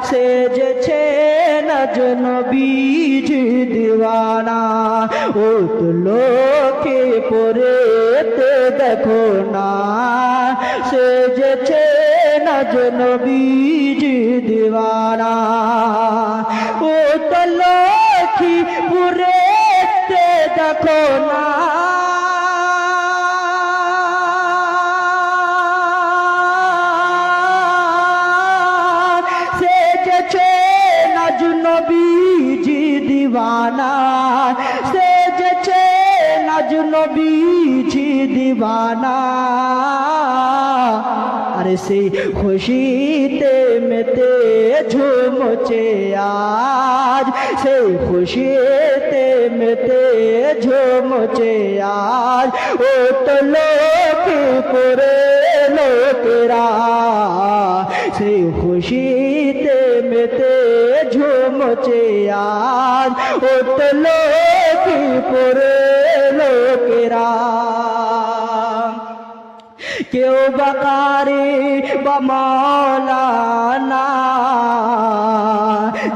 সেজেছে নজনবীজ দিওয়ানা ও তো লোকে পড়েতে দেখো না সেজেছে নজনবীজ দিওয়ানা ও তো লোকে পড়েতে দেখো না নবীজি দিওয়ানা সেজেছে নবীজি দিওয়ানা আরে সেই খুশিতে মেতে ঝুমছে আজ সেই খুশিতে মেতে ঝুমছে আজ ও তো লোকে পড়ে লোকেরা সেই খুশিতে মেতে ঝুমছে আজ ও তো লোকে পড়ে লোকেরা কেউ বাকারে বা মাওলানা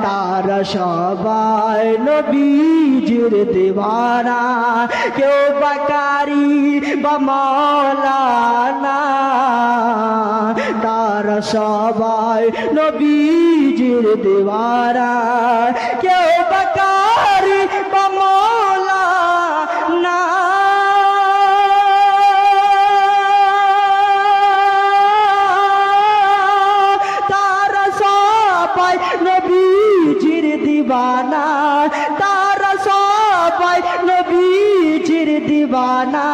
তারা সবাই নবীজির দিওয়ানা কেউ বাকারি বা মাওলানা তারা সবাই নবীজির দিওয়ানা কেউ বাকারি বা মাওলানা নবীজির দিওয়ানা তারা সবাই নবীজির দিওয়ানা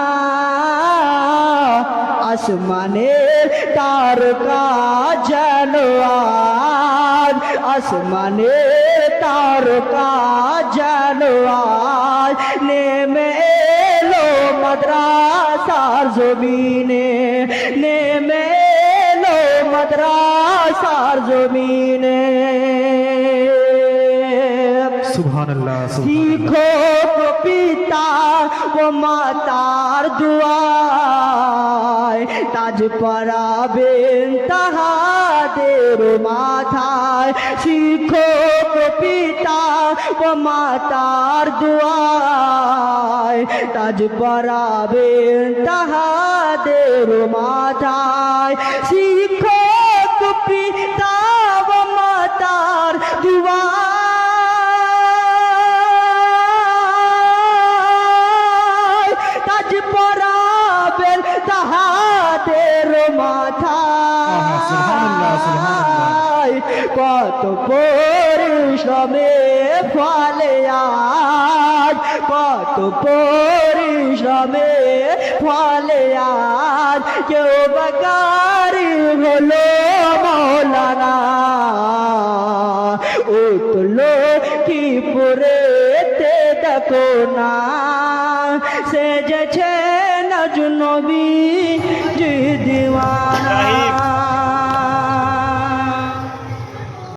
আসমানের তারকা যেন আজ আসমানের তারকা যেন আজ নেমে এলো মাদ্রাসার জমিনে নেমে এলো মাদ্রাসার জমিনে সুবহানাল্লাহ শিক্ষক পিতা ও মাতার দুয়ায় তাজ পরাবেন তাহাদের মাথায় শিক্ষক পিতা ও মাতার দুয়ায় তাজ পরাবেন তাহাদের মাথায় শিক্ষক পিতা ও মাতার দুয়ায় তাজ পরাবেন তাহাদের মাথায় কত পরিশ্রমে ফলে আজ কত পরিশ্রমে ফলে আজ কেউ বাকারি হলো মৌলানা উঠলো কি পড়েতে দেখো না সেজেছে নবীজি দিওয়ানা